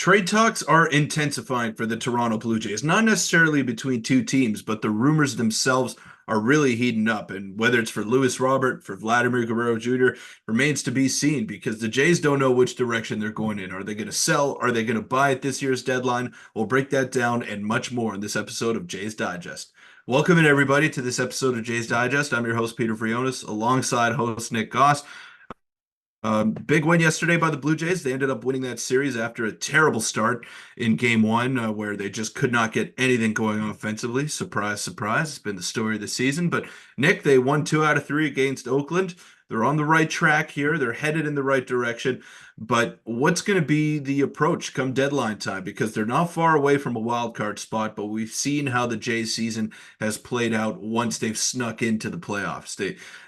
Trade talks are intensifying for the Toronto Blue Jays, not necessarily between two teams, but the rumors themselves are really heating up. And whether it's for Luis Robert, for Vladimir Guerrero Jr., remains to be seen because the Jays don't know which direction they're going in. Are they going to sell? Are they going to buy at this year's deadline? We'll break that down and much more in this episode of Jays Digest. Welcome in, everybody, to this episode of Jays Digest. I'm your host, Peter Vryonis, alongside host Nick Gosse. Big win yesterday by the Blue Jays. They ended up winning that series after a terrible start in game one, where they just could not get anything going offensively. Surprise, surprise. It's been the story of the season. But Nick, they won 2 out of 3 against Oakland. They're on the right track here. They're headed in the right direction. But what's going to be the approach come deadline time? Because they're not far away from a wild card spot, but we've seen how the Jays season has played out once they've snuck into the playoffs.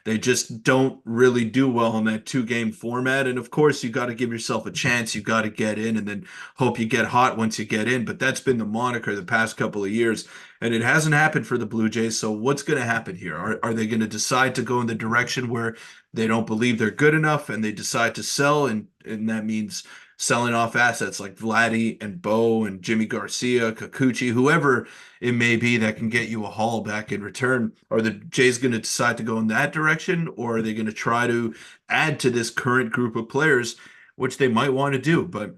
They just don't really do well in that two-game format. And of course, you got to give yourself a chance. You got to get in and then hope you get hot once you get in. But that's been the moniker the past couple of years. And it hasn't happened for the Blue Jays. So what's going to happen here? Are they going to decide to go in the direction where they don't believe they're good enough and they decide to sell? And that means selling off assets like Vladdy and Bo and Jimmy Garcia, Kikuchi, whoever it may be that can get you a haul back in return. Are the Jays going to decide to go in that direction, or are they going to try to add to this current group of players, which they might want to do? But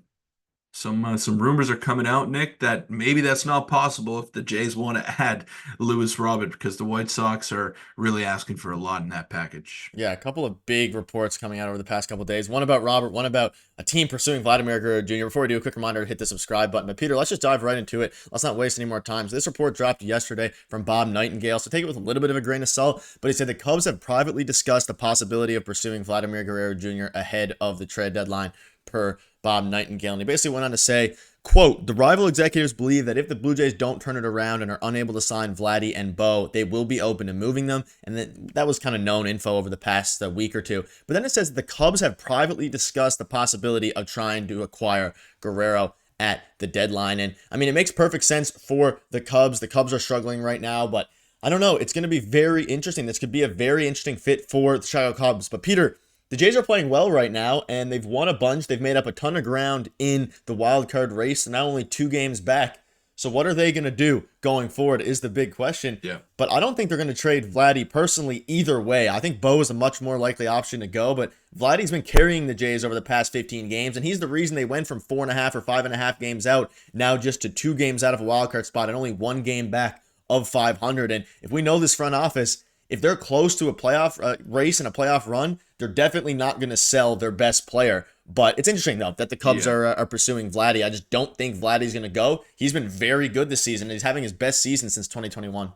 some rumors are coming out, Nick, that maybe that's not possible if the Jays want to add Luis Robert because the White Sox are really asking for a lot in that package. Yeah, a couple of big reports coming out over the past couple of days. One about Robert, one about a team pursuing Vladimir Guerrero Jr. Before we do, a quick reminder to hit the subscribe button. But Peter, let's just dive right into it. Let's not waste any more time. So this report dropped yesterday from Bob Nightingale, so take it with a little bit of a grain of salt. But he said the Cubs have privately discussed the possibility of pursuing Vladimir Guerrero Jr. ahead of the trade deadline, per Bob Nightingale. And he basically went on to say, quote, the rival executives believe that if the Blue Jays don't turn it around and are unable to sign Vladdy and Bo, they will be open to moving them. And that was kind of known info over the past week or two. But then it says the Cubs have privately discussed the possibility of trying to acquire Guerrero at the deadline. And I mean, it makes perfect sense for the Cubs. The Cubs are struggling right now, but I don't know. It's going to be very interesting. This could be a very interesting fit for the Chicago Cubs. But Peter, the Jays are playing well right now, and they've won a bunch. They've made up a ton of ground in the wild card race, and now only 2 games back. So what are they going to do going forward is the big question. Yeah. But I don't think they're going to trade Vladdy personally either way. I think Bo is a much more likely option to go, but Vladdy's been carrying the Jays over the past 15 games, and he's the reason they went from 4.5 or 5.5 games out now just to 2 games out of a wild card spot and only 1 game back of 500. And if we know this front office, if they're close to a playoff race and a playoff run, they're definitely not going to sell their best player. But it's interesting, though, that the Cubs are pursuing Vladdy. I just don't think Vladdy's going to go. He's been very good this season. He's having his best season since 2021.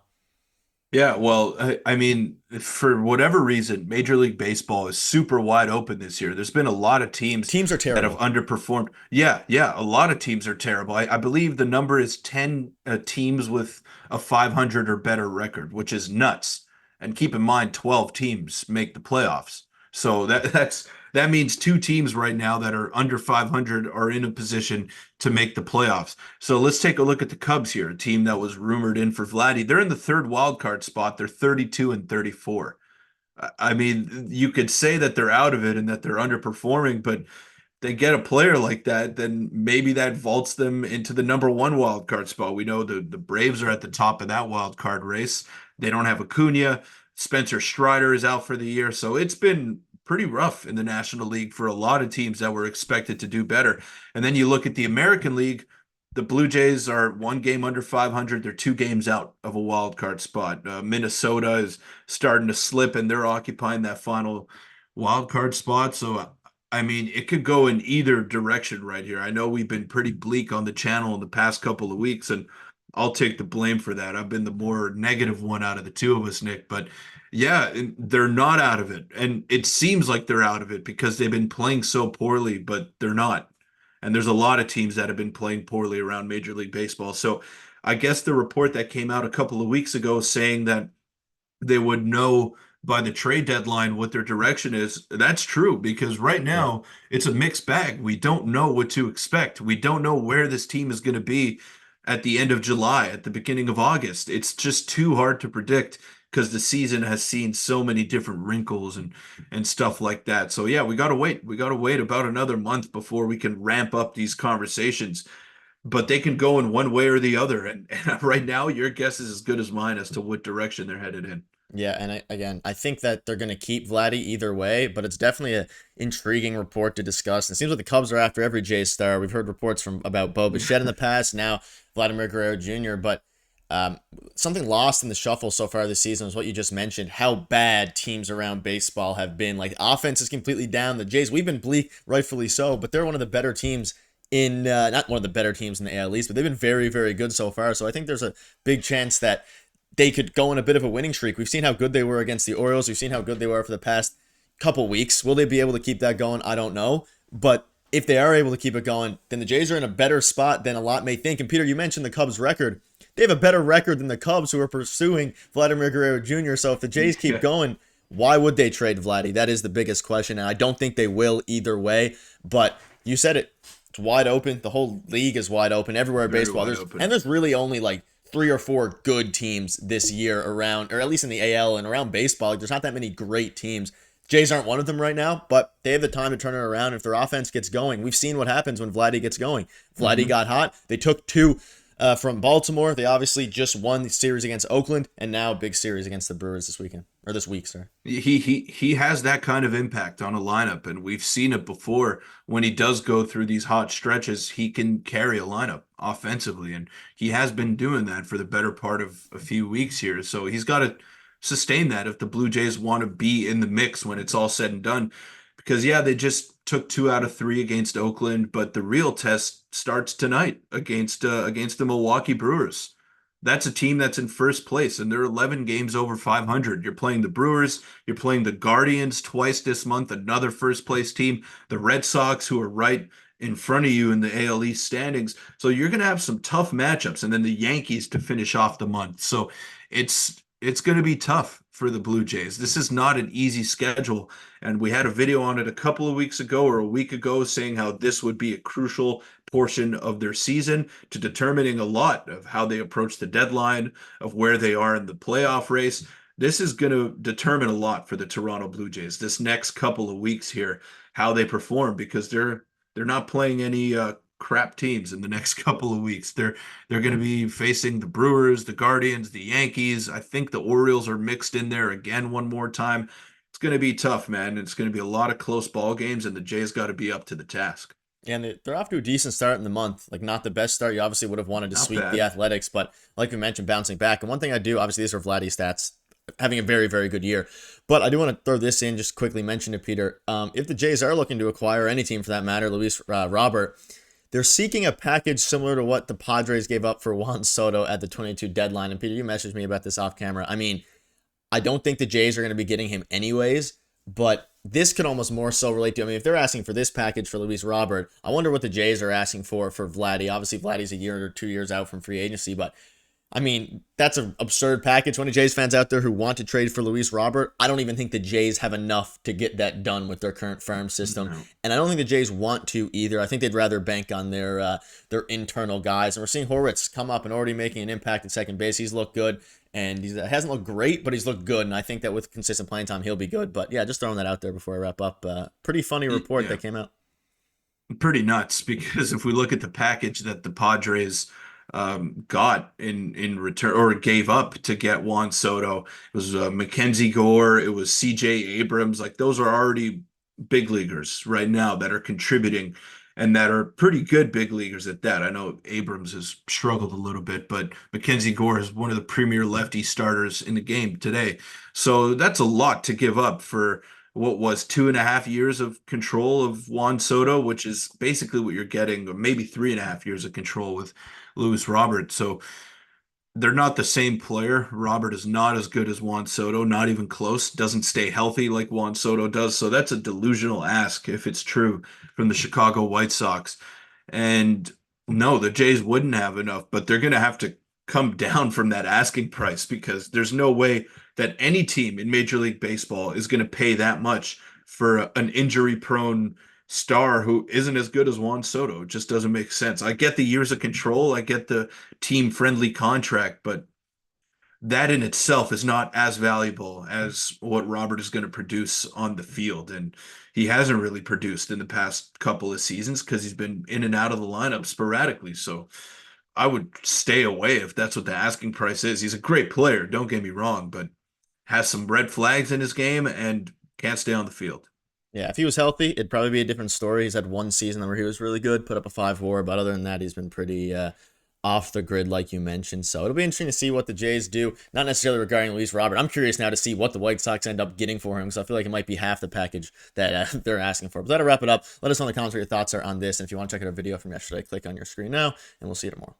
Yeah, well, I mean, for whatever reason, Major League Baseball is super wide open this year. There's been a lot of teams Teams are that have terrible. underperformed. Yeah, a lot of teams are terrible. I believe the number is 10 teams with a 500 or better record, which is nuts. And keep in mind, 12 teams make the playoffs. So that means 2 teams right now that are under 500 are in a position to make the playoffs. So let's take a look at the Cubs here, a team that was rumored in for Vladdy. They're in the 3rd wild card spot. They're 32 and 34. I mean, you could say that they're out of it and that they're underperforming, but they get a player like that, then maybe that vaults them into the number 1 wild card spot. We know the Braves are at the top of that wild card race. They don't have Acuna. Spencer Strider is out for the year. So it's been pretty rough in the National League for a lot of teams that were expected to do better. And then you look at the American League, the Blue Jays are 1 game under 500. They're 2 games out of a wild card spot. Minnesota is starting to slip, and they're occupying that final wild card spot. So, I mean, it could go in either direction right here. I know we've been pretty bleak on the channel in the past couple of weeks, and I'll take the blame for that. I've been the more negative one out of the 2 of us, Nick. But yeah, they're not out of it. And it seems like they're out of it because they've been playing so poorly, but they're not. And there's a lot of teams that have been playing poorly around Major League Baseball. So I guess the report that came out a couple of weeks ago saying that they would know by the trade deadline what their direction is, that's true because right Yeah. now it's a mixed bag. We don't know what to expect. We don't know where this team is going to be at the end of July, at the beginning of August. It's just too hard to predict because the season has seen so many different wrinkles and stuff like that. So yeah, we got to wait. We got to wait about another month before we can ramp up these conversations. But they can go in one way or the other. And right now, your guess is as good as mine as to what direction they're headed in. Yeah, and again, I think that they're going to keep Vladdy either way, but it's definitely a intriguing report to discuss. And it seems like the Cubs are after every J star. We've heard reports from about Bo Bichette in the past, now Vladimir Guerrero Jr. But something lost in the shuffle so far this season is what you just mentioned, how bad teams around baseball have been. Like, offense is completely down. The Jays, we've been bleak, rightfully so, but they're one of the better teams in not one of the better teams in the AL East, but they've been very, very good so far. So I think there's a big chance that they could go on a bit of a winning streak. We've seen how good they were against the Orioles. We've seen how good they were for the past couple weeks. Will they be able to keep that going? I don't know. But if they are able to keep it going, then the Jays are in a better spot than a lot may think. And Peter, you mentioned the Cubs record. They have a better record than the Cubs, who are pursuing Vladimir Guerrero Jr. So if the Jays keep going, why would they trade Vladdy? That is the biggest question. And I don't think they will either way. But you said it. It's wide open. The whole league is wide open. Everywhere in baseball. There's really only like 3 or 4 good teams this year around, or at least in the AL and around baseball. Like, there's not that many great teams. Jays aren't one of them right now, but they have the time to turn it around. If their offense gets going, we've seen what happens when Vladdy gets going. Vladdy got hot. They took 2 from Baltimore. They obviously just won the series against Oakland, and now a big series against the Brewers this weekend, or this week, sir. He has that kind of impact on a lineup, and we've seen it before. When he does go through these hot stretches, he can carry a lineup offensively, and he has been doing that for the better part of a few weeks here. So he's got to sustain that if the Blue Jays want to be in the mix when it's all said and done. Because yeah, they just took 2 out of 3 against Oakland, but the real test starts tonight against the Milwaukee Brewers. That's a team that's in first place, and they're 11 games over 500. You're playing the Brewers, you're playing the Guardians twice this month, another first place team, the Red Sox, who are right in front of you in the AL East standings. So you're going to have some tough matchups, and then the Yankees to finish off the month. So it's going to be tough for the Blue Jays. This is not an easy schedule, and we had a video on it a couple of weeks ago or a week ago saying how this would be a crucial portion of their season to determining a lot of how they approach the deadline, of where they are in the playoff race. This is going to determine a lot for the Toronto Blue Jays this next couple of weeks here, how they perform, because they're not playing any crap teams in the next couple of weeks. They're going to be facing the Brewers, the Guardians, the Yankees. I think the Orioles are mixed in there again one more time. It's going to be tough, man. It's going to be a lot of close ball games, and the Jays got to be up to the task. And they're off to a decent start in the month. Like, not the best start. You obviously would have wanted to Not sweep bad. the Athletics, but like we mentioned, bouncing back. And one thing I do, obviously, these are Vladdy stats, having a very, very good year. But I do want to throw this in, just quickly mention it, Peter. If the Jays are looking to acquire any team for that matter, Luis Robert, they're seeking a package similar to what the Padres gave up for Juan Soto at the 22 deadline. And Peter, you messaged me about this off camera. I mean, I don't think the Jays are going to be getting him anyways, but this could almost more so relate to, I mean, if they're asking for this package for Luis Robert, I wonder what the Jays are asking for Vladdy. Obviously, Vladdy's a year or 2 years out from free agency, but I mean, that's an absurd package. Any Jays fans out there who want to trade for Luis Robert, I don't even think the Jays have enough to get that done with their current farm system. No. And I don't think the Jays want to either. I think they'd rather bank on their internal guys. And we're seeing Horwitz come up and already making an impact at second base. He's looked good. And he hasn't looked great, but he's looked good. And I think that with consistent playing time, he'll be good. But yeah, just throwing that out there before I wrap up. Pretty funny report that came out. Pretty nuts, because if we look at the package that the Padres got in return, or gave up to get Juan Soto, it was Mackenzie Gore, it was CJ Abrams. Like, those are already big leaguers right now that are contributing, and that are pretty good big leaguers at that. I know Abrams has struggled a little bit, but Mackenzie Gore is one of the premier lefty starters in the game today. So that's a lot to give up for what was 2.5 years of control of Juan Soto, which is basically what you're getting, or maybe 3.5 years of control with Luis Robert. So they're not the same player. Robert is not as good as Juan Soto, not even close. Doesn't stay healthy like Juan Soto does. So that's a delusional ask if it's true from the Chicago White Sox. And no, the Jays wouldn't have enough, but they're going to have to come down from that asking price, because there's no way that any team in Major League Baseball is going to pay that much for an injury-prone star who isn't as good as Juan Soto. It just doesn't make sense. I get the years of control, I get the team-friendly contract, but that in itself is not as valuable as what Robert is going to produce on the field. And he hasn't really produced in the past couple of seasons because he's been in and out of the lineup sporadically. So I would stay away if that's what the asking price is. He's a great player, don't get me wrong, but has some red flags in his game and can't stay on the field. Yeah, if he was healthy, it'd probably be a different story. He's had one season where he was really good, put up a 5 WAR, but other than that, he's been pretty off the grid, like you mentioned. So it'll be interesting to see what the Jays do. Not necessarily regarding Luis Robert. I'm curious now to see what the White Sox end up getting for him, because I feel like it might be half the package that they're asking for. But that'll wrap it up. Let us know in the comments what your thoughts are on this. And if you want to check out our video from yesterday, click on your screen now, and we'll see you tomorrow.